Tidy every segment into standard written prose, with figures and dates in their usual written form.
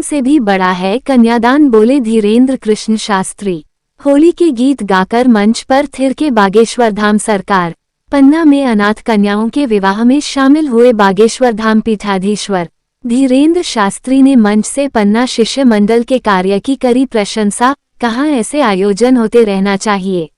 से भी बड़ा है कन्यादान, बोले धीरेन्द्र कृष्ण शास्त्री। होली के गीत गाकर मंच पर थिरके बागेश्वर धाम सरकार। पन्ना में अनाथ कन्याओं के विवाह में शामिल हुए बागेश्वर धाम पीठाधीश्वर धीरेन्द्र शास्त्री ने मंच से पन्ना शिष्य मंडल के कार्य की करी प्रशंसा, कहा ऐसे आयोजन होते रहना चाहिए।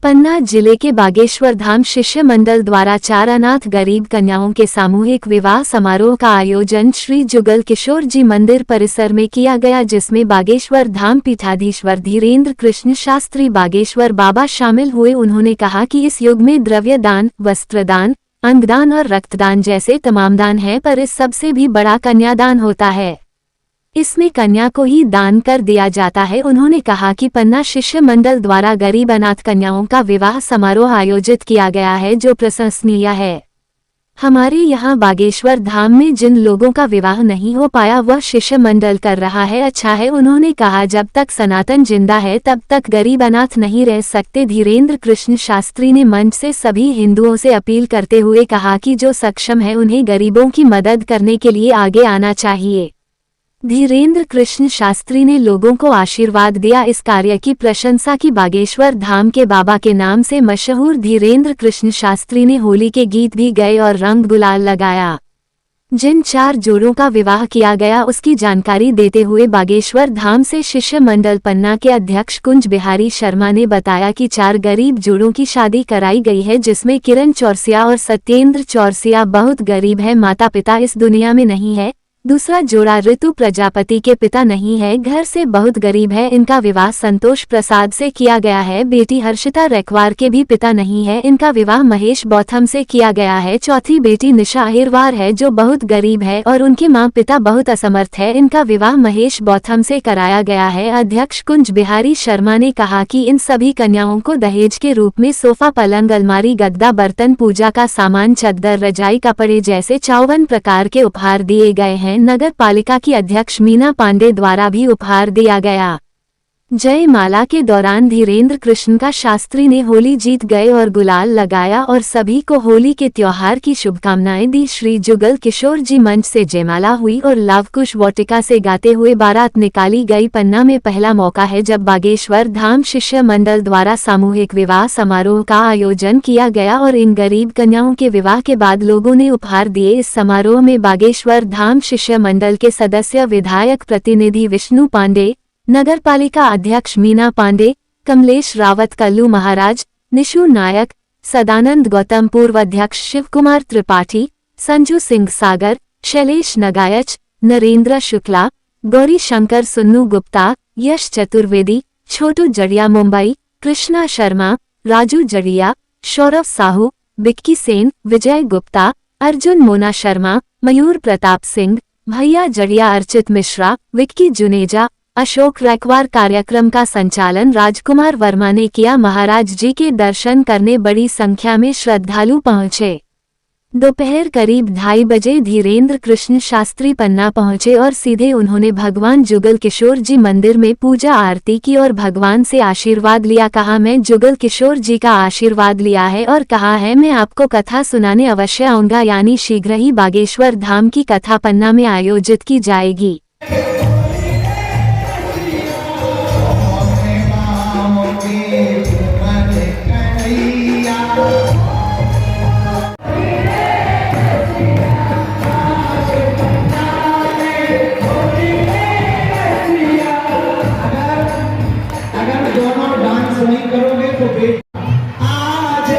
पन्ना जिले के बागेश्वर धाम शिष्य मंडल द्वारा 4 अनाथ गरीब कन्याओं के सामूहिक विवाह समारोह का आयोजन श्री जुगल किशोर जी मंदिर परिसर में किया गया, जिसमें बागेश्वर धाम पीठाधीश्वर धीरेन्द्र कृष्ण शास्त्री बागेश्वर बाबा शामिल हुए। उन्होंने कहा कि इस युग में द्रव्य दान, वस्त्रदान, अंगदान और रक्तदान जैसे तमाम दान है, पर इस सबसे भी बड़ा कन्यादान होता है। इसमें कन्या को ही दान कर दिया जाता है। उन्होंने कहा कि पन्ना शिष्य मंडल द्वारा गरीब अनाथ कन्याओं का विवाह समारोह आयोजित किया गया है, जो प्रशंसनीय है। हमारे यहाँ बागेश्वर धाम में जिन लोगों का विवाह नहीं हो पाया वह शिष्य मंडल कर रहा है, अच्छा है। उन्होंने कहा जब तक सनातन जिंदा है तब तक गरीब अनाथ नहीं रह सकते। धीरेन्द्र कृष्ण शास्त्री ने मंच से सभी हिंदुओं से अपील करते हुए कहा कि जो सक्षम है उन्हें गरीबों की मदद करने के लिए आगे आना चाहिए। धीरेन्द्र कृष्ण शास्त्री ने लोगों को आशीर्वाद दिया। इस कार्य की प्रशंसा की। बागेश्वर धाम के बाबा के नाम से मशहूर धीरेन्द्र कृष्ण शास्त्री ने होली के गीत भी गाए और रंग गुलाल लगाया। जिन 4 जोड़ों का विवाह किया गया उसकी जानकारी देते हुए बागेश्वर धाम से शिष्य मंडल पन्ना के अध्यक्ष कुंज बिहारी शर्मा ने बताया कि 4 गरीब जोड़ों की शादी कराई गई है, जिसमें किरण चौरसिया और सत्येंद्र चौरसिया बहुत गरीब है, माता पिता इस दुनिया में नहीं है। दूसरा जोड़ा ऋतु प्रजापति के पिता नहीं है, घर से बहुत गरीब है, इनका विवाह संतोष प्रसाद से किया गया है। बेटी हर्षिता रेखवार के भी पिता नहीं है, इनका विवाह महेश बौथम से किया गया है। चौथी बेटी निशा अहिरवार है जो बहुत गरीब है और उनके माँ पिता बहुत असमर्थ है, इनका विवाह महेश बौथम से कराया गया है। अध्यक्ष कुंज बिहारी शर्मा ने कहा कि इन सभी कन्याओं को दहेज के रूप में सोफा, पलंग, अलमारी, गद्दा, बर्तन, पूजा का सामान, चद्दर, रजाई, कपड़े जैसे 54 प्रकार के उपहार दिए गए हैं। नगर पालिका की अध्यक्ष मीना पांडे द्वारा भी उपहार दिया गया। जयमाला के दौरान धीरेन्द्र कृष्ण का शास्त्री ने होली जीत गए और गुलाल लगाया और सभी को होली के त्योहार की शुभकामनाएं दी। श्री जुगल किशोर जी मंच से जयमाला हुई और लवकुश वाटिका से गाते हुए बारात निकाली गई। पन्ना में पहला मौका है जब बागेश्वर धाम शिष्य मंडल द्वारा सामूहिक विवाह समारोह का आयोजन किया गया और इन गरीब कन्याओं के विवाह के बाद लोगों ने उपहार दिए। इस समारोह में बागेश्वर धाम शिष्य मंडल के सदस्य, विधायक प्रतिनिधि विष्णु पांडे, नगर पालिका अध्यक्ष मीना पांडे, कमलेश रावत, कल्लू महाराज, निशु नायक, सदानंद गौतम, पूर्व अध्यक्ष शिव कुमार त्रिपाठी, संजू सिंह सागर, शैलेश नगायच, नरेंद्र शुक्ला, गौरी शंकर, सुन्नू गुप्ता, यश चतुर्वेदी, छोटू जड़िया मुंबई, कृष्णा शर्मा, राजू जड़िया, सौरभ साहू, बिक्की सेन, विजय गुप्ता, अर्जुन मोना शर्मा, मयूर प्रताप सिंह, भैया जड़िया, अर्चित मिश्रा, विक्की जुनेजा, अशोक रेखवार। कार्यक्रम का संचालन राजकुमार वर्मा ने किया। महाराज जी के दर्शन करने बड़ी संख्या में श्रद्धालु पहुंचे। दोपहर करीब 2:30 बजे धीरेन्द्र कृष्ण शास्त्री पन्ना पहुंचे और सीधे उन्होंने भगवान जुगल किशोर जी मंदिर में पूजा आरती की और भगवान से आशीर्वाद लिया। कहा मैं जुगल किशोर जी का आशीर्वाद लिया है और कहा है मैं आपको कथा सुनाने अवश्य आऊंगा, यानी शीघ्र ही बागेश्वर धाम की कथा पन्ना में आयोजित की जाएगी। नहीं करोगे तो आज